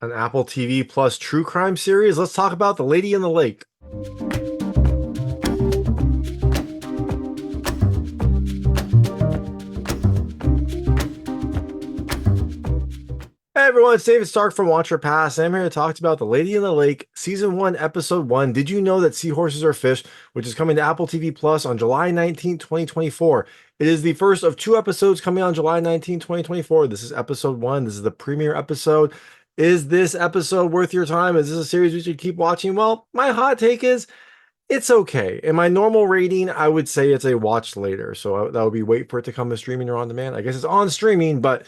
An Apple TV Plus true crime series. Let's talk about The Lady in the Lake. Hey everyone, it's David Stark from Watch Your Pass. I'm here to talk about The Lady in the Lake, Season 1, Episode 1. Did you know that seahorses are fish, which is coming to Apple TV Plus on July 19th, 2024. It is the first of 2 episodes coming on July 19th, 2024. This is Episode 1. This is the premiere episode. Is this episode worth your time? Is this a series you should keep watching? Well, my hot take is it's okay. In my normal rating, I would say it's a watch later. So that would be wait for it to come to streaming or on demand. I guess it's on streaming, but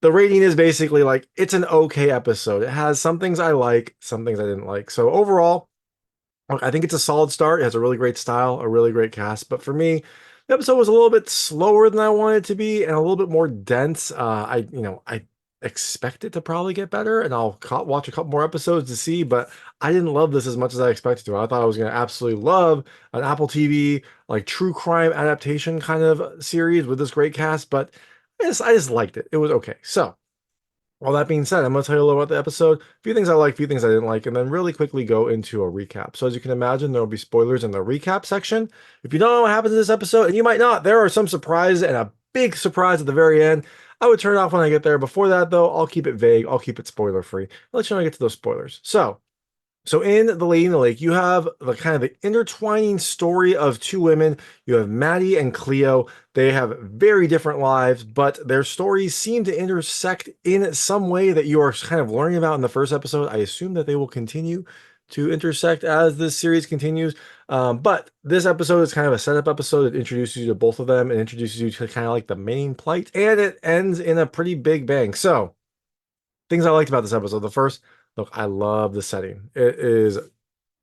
the rating is basically like it's an okay episode. It has some things I like, some things I didn't like. So overall, I think it's a solid start. It has a really great style, a really great cast. But for me, the episode was a little bit slower than I wanted it to be and a little bit more dense. I expect it to probably get better, and I'll watch a couple more episodes to see. But I didn't love this as much as I expected to. I thought I was going to absolutely love an Apple TV like true crime adaptation kind of series with this great cast, but I just liked it. It was okay. So, all that being said, I'm going to tell you a little about the episode, a few things I liked, a few things I didn't like, and then really quickly go into a recap. So, as you can imagine, there will be spoilers in the recap section. If you don't know what happens in this episode, and you might not, there are some surprises and a big surprise at the very end. I would turn it off when I get there. Before that, though, I'll keep it vague. I'll keep it spoiler free. I'll let you know when I get to those spoilers. So in The Lady in the Lake, you have the kind of the intertwining story of 2 women. You have Maddie and Cleo. They have very different lives, but their stories seem to intersect in some way that you are kind of learning about in the first episode. I assume that they will continue to intersect as this series continues. But this episode is kind of a setup episode. It introduces you to both of them and introduces you to kind of like the main plight, and it ends in a pretty big bang. So things I liked about this episode. The first, look, I love the setting. It is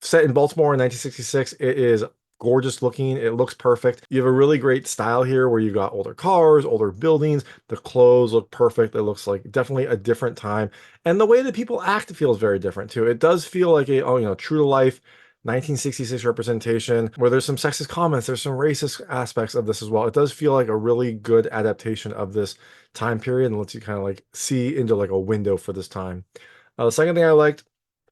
set in Baltimore in 1966. It is gorgeous looking. It looks perfect. You have a really great style here where you've got older cars, older buildings. The clothes look perfect. It looks like definitely a different time. And the way that people act feels very different too. It does feel like a, true to life 1966 representation where there's some sexist comments, there's some racist aspects of this as well. It does feel like a really good adaptation of this time period and lets you kind of like see into like a window for this time. The second thing I like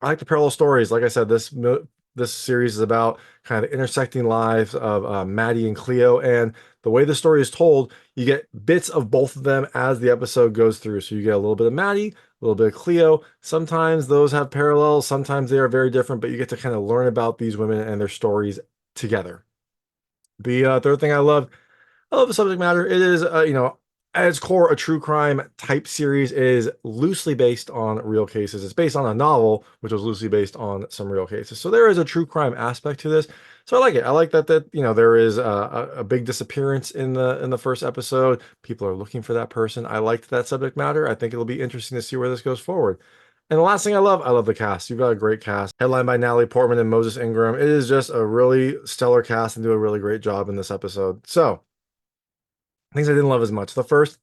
the parallel stories. Like I said, this series is about kind of the intersecting lives of Maddie and Cleo, and the way the story is told, you get bits of both of them as the episode goes through. So you get a little bit of Maddie, a little bit of Cleo. Sometimes those have parallels, sometimes they are very different, but you get to kind of learn about these women and their stories together. The third thing I love the subject matter. It is, at its core, a true crime type series. It is loosely based on real cases. It's based on a novel, which was loosely based on some real cases. So there is a true crime aspect to this. So I like it. I like that there is a big disappearance in the first episode. People are looking for that person. I liked that subject matter. I think it'll be interesting to see where this goes forward. And the last thing I love the cast. You've got a great cast, headlined by Natalie Portman and Moses Ingram. It is just a really stellar cast and do a really great job in this episode. So things I didn't love as much. The first,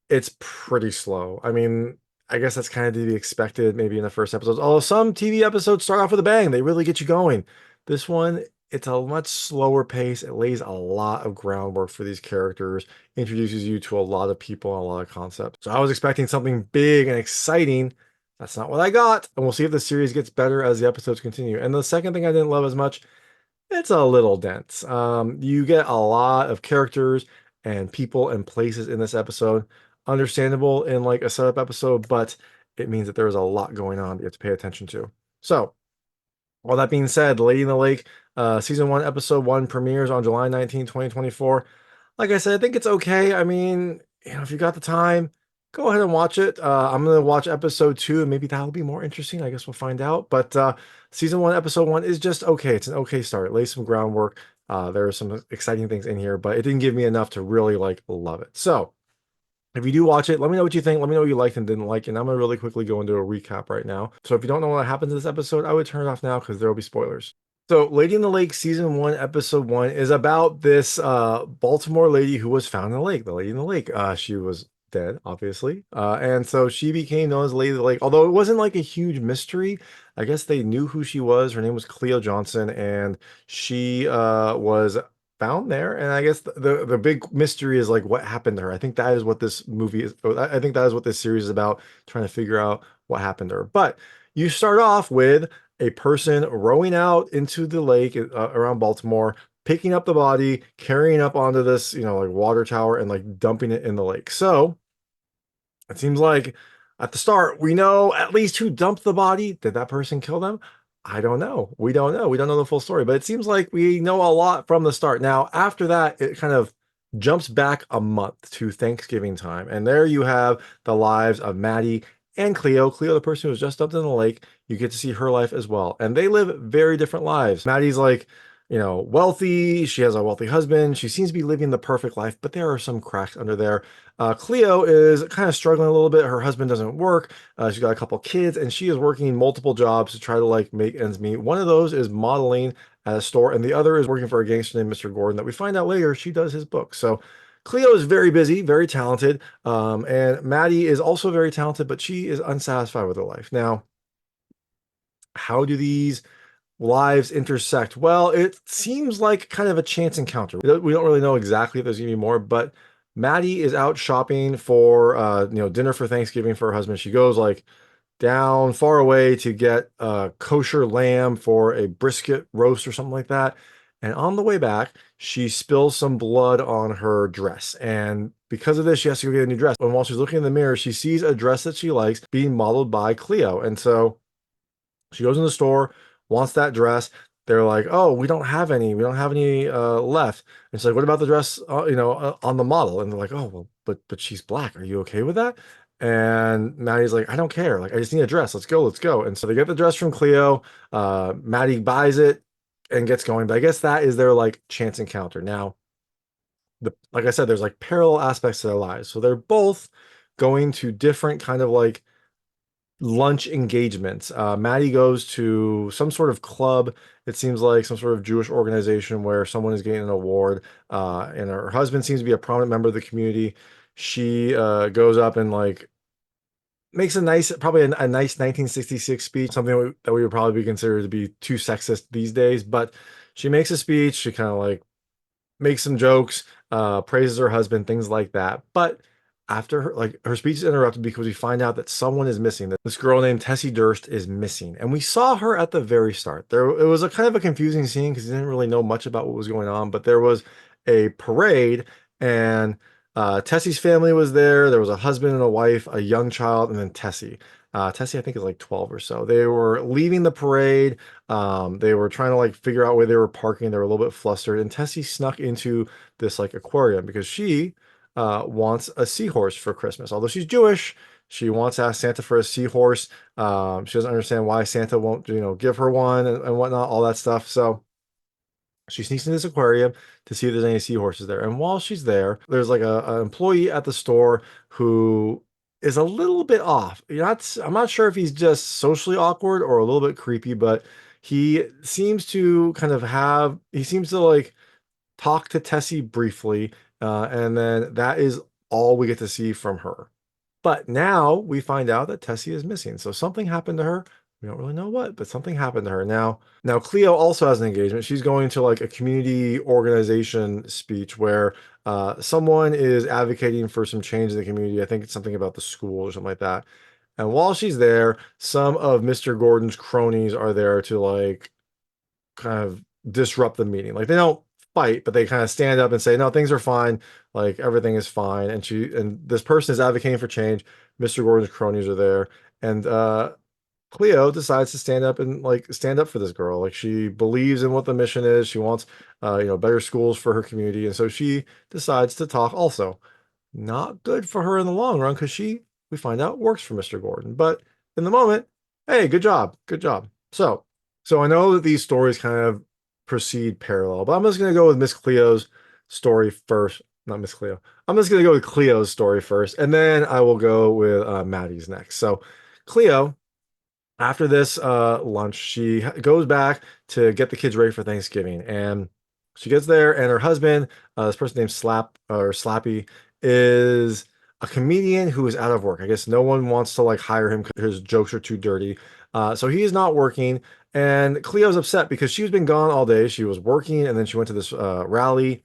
it's pretty slow. I mean, I guess that's kind of to be expected maybe in the first episodes. Although some TV episodes start off with a bang, they really get you going. This one, it's a much slower pace. It lays a lot of groundwork for these characters, introduces you to a lot of people and a lot of concepts. So I was expecting something big and exciting. That's not what I got. And we'll see if the series gets better as the episodes continue. And the second thing I didn't love as much, it's a little dense. You get a lot of characters and people and places in this episode. Understandable in like a setup episode, but it means that there's a lot going on that you have to pay attention to. So, all that being said, Lady in the Lake, season 1, episode 1 premieres on July 19th, 2024. Like I said, I think it's okay. I mean, if you got the time, go ahead and watch it. I'm going to watch episode 2, and maybe that'll be more interesting. I guess we'll find out. But season 1, episode 1 is just okay. It's an okay start. It lays some groundwork. There are some exciting things in here, but it didn't give me enough to really like love it. So, if you do watch it, let me know what you think. Let me know what you liked and didn't like. And I'm going to really quickly go into a recap right now. So if you don't know what happens in this episode, I would turn it off now because there will be spoilers. So Lady in the Lake season 1, episode 1 is about this Baltimore lady who was found in the lake. The lady in the lake. She was dead, obviously. And so she became known as Lady of the Lake. Although it wasn't like a huge mystery. I guess they knew who she was. Her name was Cleo Johnson. And she was found there. And I guess the big mystery is like what happened to her. I think that is what this movie is. I think that is what this series is about, trying to figure out what happened to her. But you start off with a person rowing out into the lake around Baltimore, picking up the body, carrying up onto this, like water tower and like dumping it in the lake. So it seems like at the start, we know at least who dumped the body. Did that person kill them? I don't know. We don't know. We don't know the full story, but it seems like we know a lot from the start. Now, after that, it kind of jumps back a month to Thanksgiving time. And there you have the lives of Maddie and Cleo. Cleo, the person who was just dumped in the lake, you get to see her life as well. And they live very different lives. Maddie's like, wealthy. She has a wealthy husband. She seems to be living the perfect life, but there are some cracks under there. Cleo is kind of struggling a little bit. Her husband doesn't work. She's got a couple kids, and she is working multiple jobs to try to like make ends meet. One of those is modeling at a store, and the other is working for a gangster named Mr. Gordon that we find out later she does his book. So Cleo is very busy, very talented, and Maddie is also very talented, but she is unsatisfied with her life. Now, how do these lives intersect? Well, it seems like kind of a chance encounter. We don't really know exactly if there's gonna be more, but Maddie is out shopping for dinner for Thanksgiving for her husband. She goes like down far away to get kosher lamb for a brisket roast or something like that. And on the way back, she spills some blood on her dress. And because of this, she has to go get a new dress. And while she's looking in the mirror, she sees a dress that she likes being modeled by Cleo. And so she goes in the store, wants that dress. They're like, "Oh, we don't have any. We don't have any left." And she's like, "What about the dress, on the model?" And they're like, "Oh, well, but she's black. Are you okay with that?" And Maddie's like, "I don't care. Like, I just need a dress. Let's go, let's go." And so they get the dress from Cleo. Maddie buys it and gets going. But I guess that is their like chance encounter. Now, like I said, there's like parallel aspects to their lives. So they're both going to different kind of like lunch engagements. Maddie goes to some sort of club. It seems like some sort of Jewish organization where someone is getting an award, and her husband seems to be a prominent member of the community. She goes up and like makes probably a nice 1966 speech, something that we would probably be considered to be too sexist these days. But she makes a speech. She kind of like makes some jokes, praises her husband, things like that. But after her speech is interrupted because we find out that someone is missing. That this girl named Tessie Durst is missing, and we saw her at the very start. It was a kind of a confusing scene because you didn't really know much about what was going on. But there was a parade, and Tessie's family was there. There was a husband and a wife, a young child, and then Tessie. Tessie, I think, is like 12 or so. They were leaving the parade. They were trying to like figure out where they were parking. They were a little bit flustered, and Tessie snuck into this like aquarium because she wants a seahorse for Christmas. Although she's Jewish, she wants to ask Santa for a seahorse. She doesn't understand why Santa won't, give her one and whatnot, all that stuff. So she sneaks in this aquarium to see if there's any seahorses there. And while she's there, there's like an employee at the store who is a little bit off. I'm not sure if he's just socially awkward or a little bit creepy, but he seems to like talk to Tessie briefly, and then that is all we get to see from her. But now we find out that Tessie is missing. So something happened to her. We don't really know what, but something happened to her. Now Cleo also has an engagement. She's going to like a community organization speech where someone is advocating for some change in the community. I think it's something about the school or something like that. And while she's there, some of Mr. Gordon's cronies are there to like kind of disrupt the meeting. Like they don't fight, but they kind of stand up and say, "No, things are fine. Like everything is fine." And this person is advocating for change. Mr. Gordon's cronies are there, and Cleo decides to stand up for this girl. Like she believes in what the mission is. She wants better schools for her community, and so she decides to talk also. Not good for her in the long run because we find out, works for Mr. Gordon. But in the moment, hey, good job, good job. So I know that these stories kind of proceed parallel, but I'm just going to go with Miss Cleo's story first. Not Miss Cleo. I'm just going to go with Cleo's story first, and then I will go with Maddie's next. So Cleo, after this lunch, she goes back to get the kids ready for Thanksgiving, and she gets there, and her husband, this person named Slappy, is a comedian who is out of work. I guess no one wants to like hire him because his jokes are too dirty. So he is not working, and Cleo's upset because she's been gone all day. She was working, and then she went to this rally.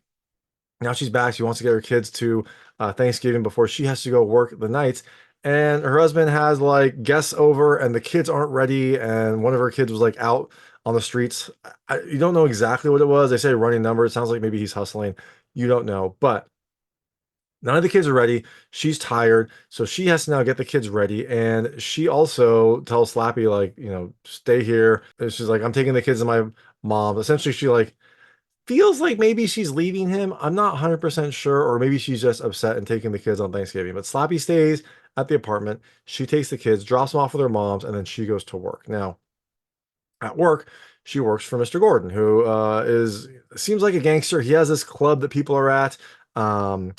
Now she's back. She wants to get her kids to Thanksgiving before she has to go work the nights. And her husband has like guests over, and the kids aren't ready. And one of her kids was like out on the streets. You don't know exactly what it was. They say running number. It sounds like maybe he's hustling. You don't know, but none of the kids are ready. She's tired, so she has to now get the kids ready. And she also tells Slappy, like, stay here. And she's like, I'm taking the kids to my mom. Essentially, she like feels like maybe she's leaving him. I'm not 100% sure, or maybe she's just upset and taking the kids on Thanksgiving. But Slappy stays at the apartment. She takes the kids, drops them off with their moms, and then she goes to work. Now, at work, she works for Mr. Gordon, who is seems like a gangster. He has this club that people are at. Um,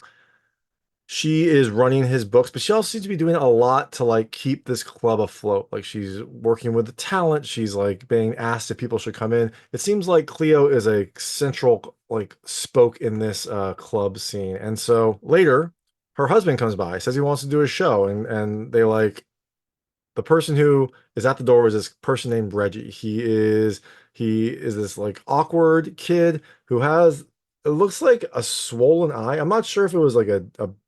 she is running his books, but she also seems to be doing a lot to like keep this club afloat. Like she's working with the talent. She's like being asked if people should come in. It seems like Cleo is a central like spoke in this club scene. And so later, her husband comes by, says he wants to do a show, and they like the person who is at the door was this person named Reggie. He is this like awkward kid who has it looks like a swollen eye. I'm not sure if it was like a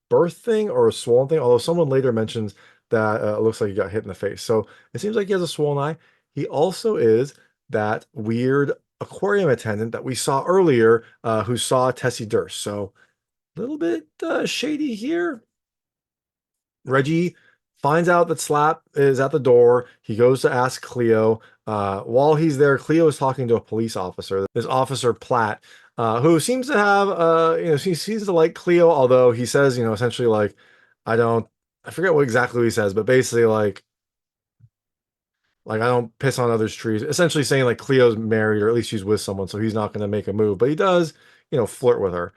birth thing or a swollen thing, although someone later mentions that it looks like he got hit in the face. So it seems like he has a swollen eye. He also is that weird aquarium attendant that we saw earlier, who saw Tessie Durst. So a little bit shady here. Reggie finds out that Slap is at the door. He goes to ask Cleo. While he's there, Cleo is talking to a police officer. This officer Platt, who seems to have, he seems to like Cleo, although he says, essentially like, I don't, I forget what exactly he says, but basically like I don't piss on others' trees. Essentially saying like Cleo's married, or at least she's with someone, so he's not going to make a move. But he does, flirt with her.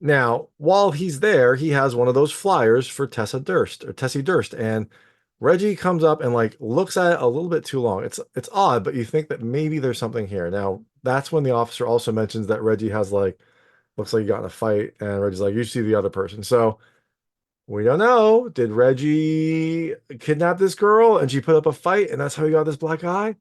Now, while he's there, he has one of those flyers for Tessa Durst or Tessie Durst, and Reggie comes up and like looks at it a little bit too long. It's odd, but you think that maybe there's something here. Now, that's when the officer also mentions that Reggie has like looks like he got in a fight, and Reggie's like, you see the other person. So we don't know. Did Reggie kidnap this girl and she put up a fight, and that's how he got this black eye?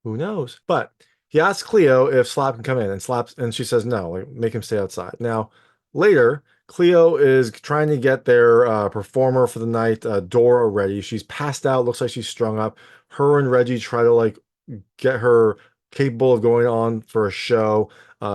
Who knows? But he asks Cleo if Slap can come in, and she says no, like make him stay outside. Now, later, Cleo is trying to get their performer for the night, Dora, ready. She's passed out, looks like she's strung up. Her and Reggie try to like get her capable of going on for a show.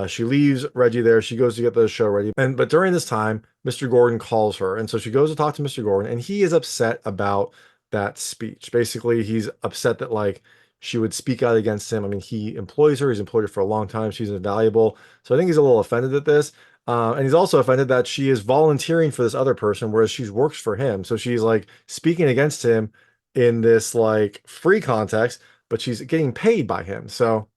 She leaves Reggie there. She goes to get the show ready. But during this time, Mr. Gordon calls her. And so she goes to talk to Mr. Gordon, and he is upset about that speech. Basically, he's upset that like she would speak out against him. I mean, he employs her. He's employed her for a long time. She's invaluable. So I think he's a little offended at this. And he's also offended that she is volunteering for this other person, whereas she works for him. So she's like speaking against him in this like free context, but she's getting paid by him. So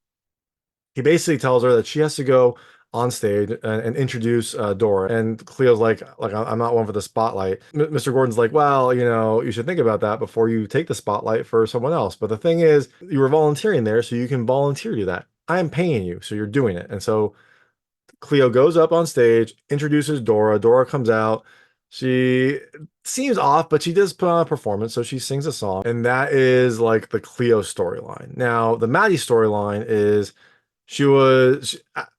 he basically tells her that she has to go on stage and introduce Dora. And Cleo's like I'm not one for the spotlight. Mr. Gordon's like, well, you should think about that before you take the spotlight for someone else. But the thing is, you were volunteering there, so you can volunteer to do that. I'm paying you, so you're doing it. And so Cleo goes up on stage, introduces Dora. Dora comes out. She seems off, but she does put on a performance, so she sings a song. And that is like the Cleo storyline. Now, the Maddie storyline is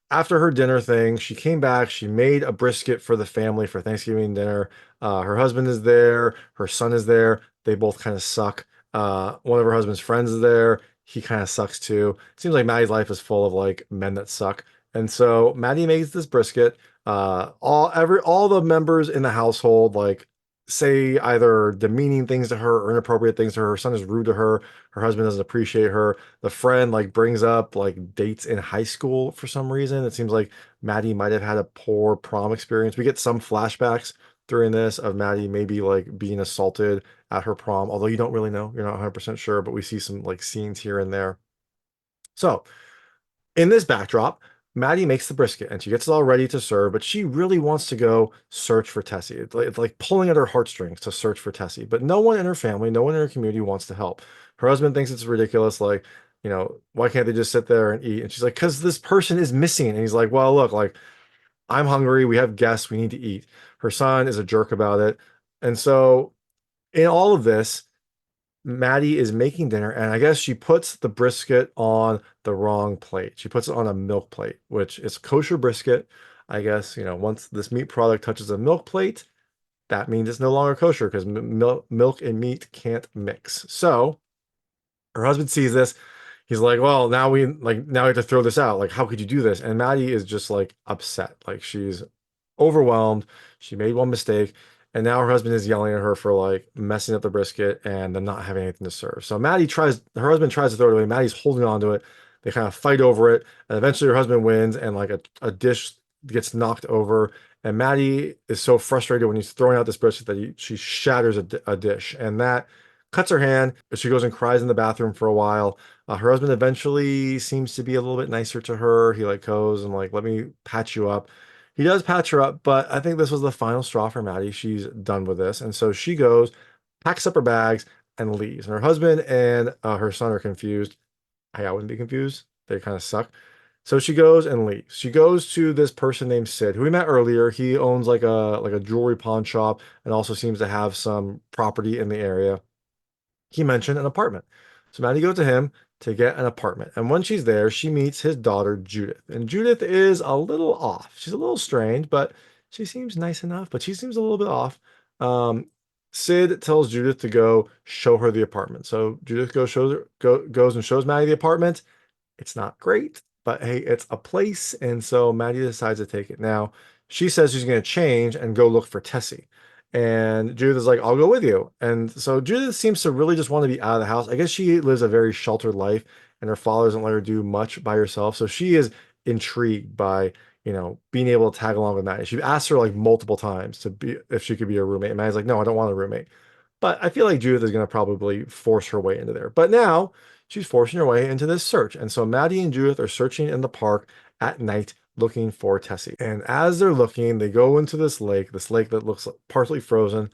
after her dinner thing, she came back, she made a brisket for the family for Thanksgiving dinner. Her husband is there, her son is there. They both kind of suck. One of her husband's friends is there. He kind of sucks too. It seems like Maddie's life is full of like men that suck. And so Maddie makes this brisket. All the members in the household like say either demeaning things to her or inappropriate things to her. Her son is rude to her. Her husband doesn't appreciate her. The friend like brings up like dates in high school for some reason. It seems like Maddie might have had a poor prom experience. We get some flashbacks during this of Maddie maybe like being assaulted at her prom, although you don't really know. You're not 100% sure, but we see some like scenes here and there. So in this backdrop, Maddie makes the brisket and she gets it all ready to serve, but she really wants to go search for Tessie. It's like pulling at her heartstrings to search for Tessie, but no one in her family, no one in her community wants to help. Her husband thinks it's ridiculous. Like, why can't they just sit there and eat? And she's like, because this person is missing. And he's like, well, look, like, I'm hungry. We have guests. We need to eat. Her son is a jerk about it. And so in all of this, Maddie is making dinner, and I guess she puts the brisket on the wrong plate. She puts it on a milk plate, which is kosher brisket. I guess, once this meat product touches a milk plate, that means it's no longer kosher because milk and meat can't mix. So her husband sees this. He's like, well, now we have to throw this out. Like, how could you do this? And Maddie is just like upset. Like she's overwhelmed. She made one mistake. And now her husband is yelling at her for like messing up the brisket and them not having anything to serve. So her husband tries to throw it away. Maddie's holding on to it. They kind of fight over it. And eventually her husband wins and like a dish gets knocked over. And Maddie is so frustrated when he's throwing out this brisket that she shatters a dish. And that cuts her hand. She goes and cries in the bathroom for a while. Her husband eventually seems to be a little bit nicer to her. He like goes and like, let me patch you up. He does patch her up, but I think this was the final straw for Maddie. She's done with this. And so she goes, packs up her bags, and leaves. And her husband and her son are confused. Hey, I wouldn't be confused. They kind of suck. So she goes and leaves. She goes to this person named Sid, who we met earlier. He owns like a jewelry pawn shop and also seems to have some property in the area. He mentioned an apartment. So Maddie goes to him to get an apartment. And when she's there, she meets his daughter, Judith. And Judith is a little off. She's a little strange, but she seems nice enough, but she seems a little bit off. Um, Sid tells Judith to go show her the apartment. So Judith goes and shows Maddie the apartment. It's not great, but hey, it's a place. And so Maddie decides to take it. Now, she says she's going to change and go look for Tessie. And Judith is like, I'll go with you. And so Judith seems to really just want to be out of the house. I guess she lives a very sheltered life and her father doesn't let her do much by herself. So she is intrigued by, being able to tag along with Maddie. She asked her like multiple times to be if she could be a roommate. And Maddie's like, no, I don't want a roommate. But I feel like Judith is going to probably force her way into there. But now she's forcing her way into this search. And so Maddie and Judith are searching in the park at night looking for Tessie. And as they're looking, they go into this lake that looks partly frozen,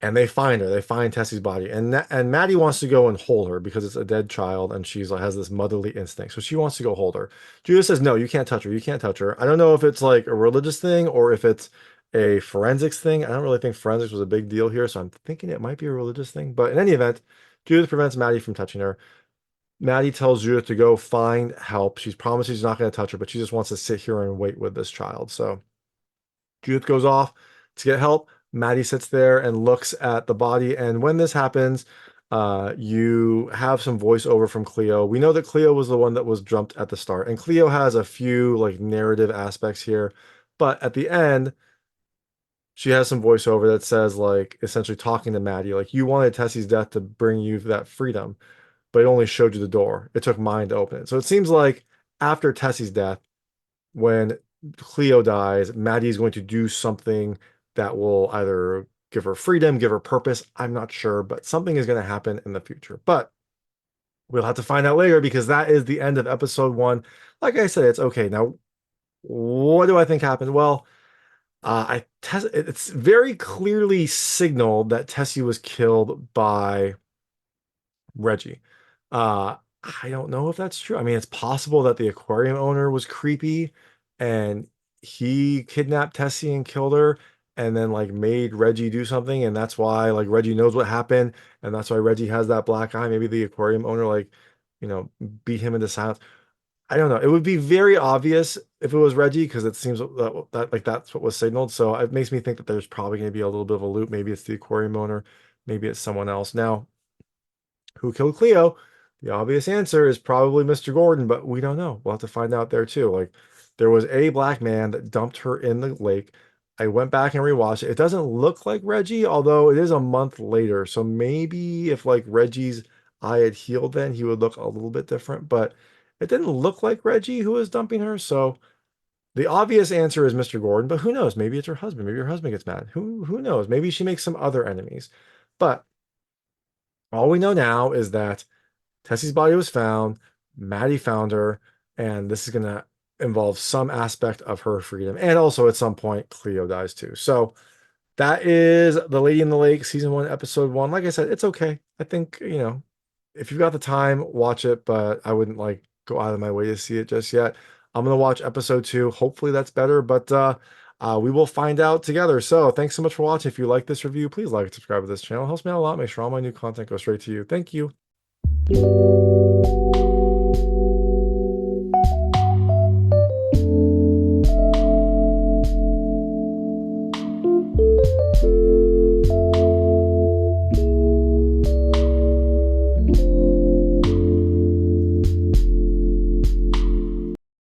and they find her. They find Tessie's body. And Maddie wants to go and hold her because it's a dead child and she's like has this motherly instinct. So she wants to go hold her. Judith says, "No, you can't touch her. You can't touch her." I don't know if it's like a religious thing or if it's a forensics thing. I don't really think forensics was a big deal here, so I'm thinking it might be a religious thing. But in any event, Judith prevents Maddie from touching her. Maddie tells Judith to go find help. She's promised she's not going to touch her, but she just wants to sit here and wait with this child. So Judith goes off to get help. Maddie sits there and looks at the body. And when this happens, you have some voiceover from Cleo. We know that Cleo was the one that was jumped at the start. And Cleo has a few like narrative aspects here. But at the end, she has some voiceover that says like essentially talking to Maddie, like you wanted Tessie's death to bring you that freedom, but it only showed you the door. It took mine to open it. So it seems like after Tessie's death, when Cleo dies, Maddie's going to do something that will either give her freedom, give her purpose. I'm not sure, but something is going to happen in the future. But we'll have to find out later because that is the end of episode 1. Like I said, it's okay. Now, what do I think happened? Well, it's very clearly signaled that Tessie was killed by Reggie. Uh, I don't know if that's true. I mean, it's possible that the aquarium owner was creepy and he kidnapped Tessie and killed her and then like made Reggie do something, and that's why like Reggie knows what happened and that's why Reggie has that black eye. Maybe the aquarium owner like, you know, beat him into silence. I don't know. It would be very obvious if it was Reggie because it seems that like that's what was signaled. So it makes me think that there's probably going to be a little bit of a loop. Maybe it's the aquarium owner, maybe it's someone else. Now, who killed Cleo? The obvious answer is probably Mr. Gordon, but we don't know. We'll have to find out there too. Like there was a black man that dumped her in the lake. I went back and rewatched it. It doesn't look like Reggie, although it is a month later. So maybe if like Reggie's eye had healed then, he would look a little bit different. But it didn't look like Reggie who was dumping her. So the obvious answer is Mr. Gordon, but who knows? Maybe it's her husband. Maybe her husband gets mad. Who knows? Maybe she makes some other enemies. But all we know now is that Tessie's body was found, Maddie found her, and this is going to involve some aspect of her freedom. And also at some point, Cleo dies too. So that is The Lady in the Lake, season 1, episode 1. Like I said, it's okay. I think, if you've got the time, watch it, but I wouldn't like go out of my way to see it just yet. I'm going to watch episode 2. Hopefully that's better, but We will find out together. So thanks so much for watching. If you like this review, please like and subscribe to this channel. It helps me out a lot. Make sure all my new content goes straight to you. Thank you.